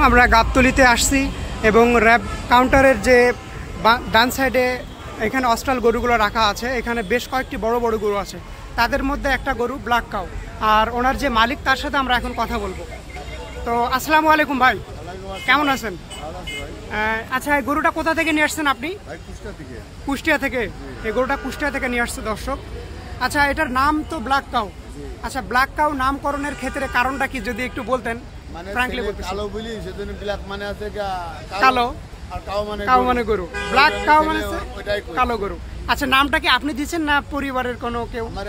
আলাইকুম। আমরা গাবতলিতে আসছি এবং র্যাব কাউন্টারের যে ডান সাইডে এখানে অস্ট্রাল গরুগুলো রাখা আছে। এখানে বেশ কয়েকটি বড় বড় গরু আছে, তাদের মধ্যে একটা গরু ব্ল্যাক কাউ, আর ওনার যে মালিক তার সাথে আমরা এখন কথা বলবো। তো আসসালামু আলাইকুম ভাই, কেমন আছেন? আচ্ছা, এই গরুটা কোথা থেকে নিয়ে আসছেন আপনি? কুষ্টিয়া থেকে। এই গরুটা কুষ্টিয়া থেকে নিয়ে আসছে দর্শক। আচ্ছা, এটার নাম তো ব্ল্যাক কাউ। আচ্ছা, ব্ল্যাক কাউ নামকরণের ক্ষেত্রে কারণটা কি যদি একটু বলতেন? ফ্র্যাঙ্কলি বলতে কালো বলি সেজন্য ব্ল্যাক মানে আছে কালো, আর কাউ মানে গরু, ব্ল্যাক কাউ মানে কালো গরু। আচ্ছা, নামটা কি আপনি দিয়েছেন না পরিবারের কোনো কেউ? আমার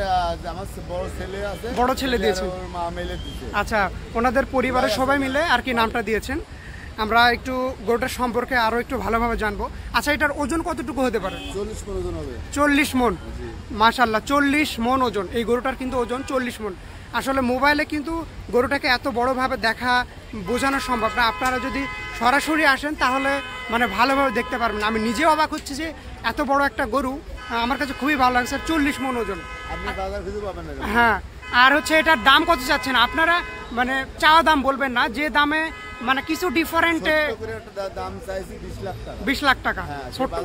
বড় ছেলে আছে, বড় ছেলে দিয়েছেন। মা মিলে দিয়েছে। আচ্ছা, ওনাদের পরিবারের সবাই মিলে আর কি নামটা দিয়েছেন। আমরা একটু গরুটার সম্পর্কে আরো একটু ভালোভাবে জানবো। আচ্ছা, এটার ওজন কতটুকু হতে পারে? 40 মণ ওজন হবে। 40 মণ? মাশাআল্লাহ, 40 মণ ওজন। এই গরুটার কিন্তু ওজন 40 মণ। আসলে মোবাইলে কিন্তু গরুটাকে এত বড়ভাবে দেখা বোঝানো সম্ভব না। আপনারা যদি সরাসরি আসেন তাহলে মানে ভালোভাবে দেখতে পারবেন। আমি নিজেও অবাক হচ্ছি যে এত বড় একটা গরু, আমার কাছে খুবই ভালো লাগছে। 40 মণ ওজন। হ্যাঁ, আর হচ্ছে এটার দাম কত চাচ্ছেন আপনারা? মানে চাওয়া দাম বলবেন না, যে দামে মানে কিছু ডিফারেন্টে দাম চাইছি 20 লাখ টাকা। 20 লাখ টাকা।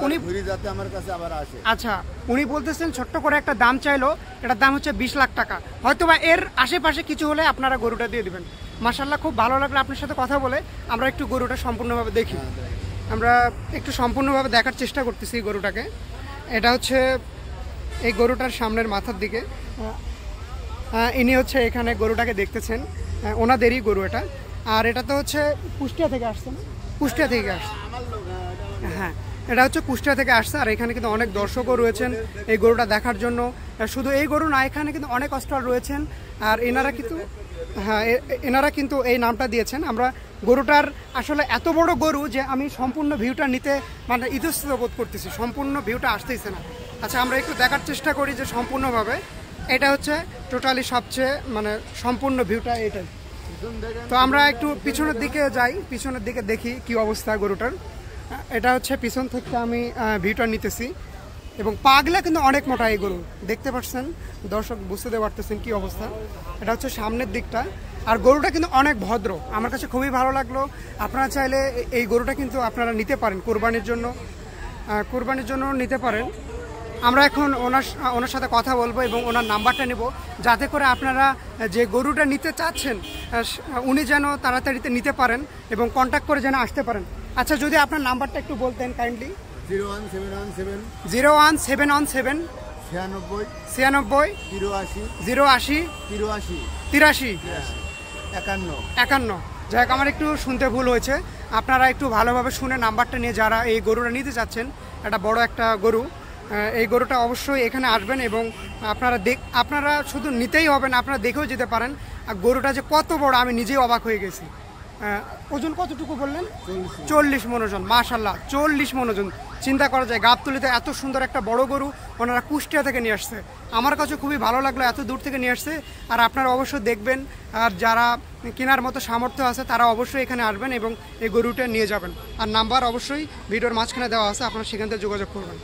উনি ঘুরে যাতে আমার কাছে আবার আসে। আচ্ছা, উনি বলতেছেন ছোট্ট করে একটা দাম চাইলো, এটার দাম হচ্ছে 20 লাখ টাকা। হয়তোবা এর আশেপাশে কিছু হলে আপনারা গরুটা দিয়ে দিবেন। মাশাআল্লাহ, খুব ভালো লাগলো আপনার সাথে কথা বলে। আমরা একটু গরুটা সম্পূর্ণভাবে দেখি। আমরা একটু সম্পূর্ণভাবে দেখার চেষ্টা করতেছি গরুটাকে। এটা হচ্ছে এই গরুটার সামনের মাথার দিকে। ইনি হচ্ছে এখানে গরুটাকে দেখতেছেন, ওনাদেরই গরু এটা। আর এটা তো হচ্ছে কুষ্টিয়া থেকে আসছে না? কুষ্টিয়া থেকে আসছে, হ্যাঁ, এটা হচ্ছে কুষ্টিয়া থেকে আসছে। আর এখানে কিন্তু অনেক দর্শকও রয়েছেন এই গরুটা দেখার জন্য। শুধু এই গরু না, এখানে কিন্তু অনেক অস্ট্রাল রয়েছেন। আর এনারা কিন্তু এনারা কিন্তু এই নামটা দিয়েছেন। আমরা গরুটার আসলে এত বড় গরু যে আমি সম্পূর্ণ ভিউটা নিতে মানে ইতস্তত বোধ করতেছি, সম্পূর্ণ ভিউটা আসতেইছে না। আচ্ছা, আমরা একটু দেখার চেষ্টা করি যে সম্পূর্ণভাবে। এটা হচ্ছে টোটালি সবচেয়ে মানে সম্পূর্ণ ভিউটা এটাই। তো আমরা একটু পিছনের দিকে যাই, পিছনের দিকে দেখি কি অবস্থা গরুটার। এটা হচ্ছে পিছন থেকে আমি ভিউটা নিতেছি এবং পাগলা কিন্তু অনেক মোটা এই গরু, দেখতে পাচ্ছেন দর্শক, বুঝতে পারতেছেন কি অবস্থা। এটা হচ্ছে সামনের দিকটা। আর গরুটা কিন্তু অনেক ভদ্র, আমার কাছে খুবই ভালো লাগলো। আপনারা চাইলে এই গরুটা কিন্তু আপনারা নিতে পারেন কোরবানির জন্য নিতে পারেন। আমরা এখন ওনার সাথে কথা বলবো এবং ওনার নাম্বারটা নেব, যাতে করে আপনারা যে গরুটা নিতে চাচ্ছেন উনি যেন তাড়াতাড়িতে নিতে পারেন এবং কন্ট্যাক্ট করে যেন আসতে পারেন। আচ্ছা, যদি আপনার নাম্বারটা একটু বলতেন কাইন্ডলি। 01717 01717 96 96 83 83 51। যাই হোক, আমার একটু শুনতে ভুল হয়েছে। আপনারা একটু ভালোভাবে শুনে নাম্বারটা নিয়ে যারা এই গরুটা নিতে চাচ্ছেন, একটা বড় একটা গরু, এই গরুটা অবশ্যই এখানে আসবেন এবং আপনারা শুধু নিতেই হবে না, আপনারা দেখেও যেতে পারেন। আর গরুটা যে কত বড় আমি নিজেই অবাক হয়ে গেছি। ওজন কতটুকু বললেন? 40 মণ ওজন। মাশাআল্লাহ, 40 মণ ওজন। চিন্তা করা যায় গাবতলিতে এত সুন্দর একটা বড় গরু ওনারা কুষ্টিয়া থেকে নিয়ে আসছে। আমার কাছে খুবই ভালো লাগলো, এত দূর থেকে নিয়ে আসছে। আর আপনারা অবশ্যই দেখবেন, আর যারা কেনার মতো সামর্থ্য আছে তারা অবশ্যই এখানে আসবেন এবং এই গরুটা নিয়ে যাবেন। আর নাম্বার অবশ্যই ভিডিওর মাঝখানে দেওয়া আছে, আপনারা সেখান থেকে যোগাযোগ করবেন।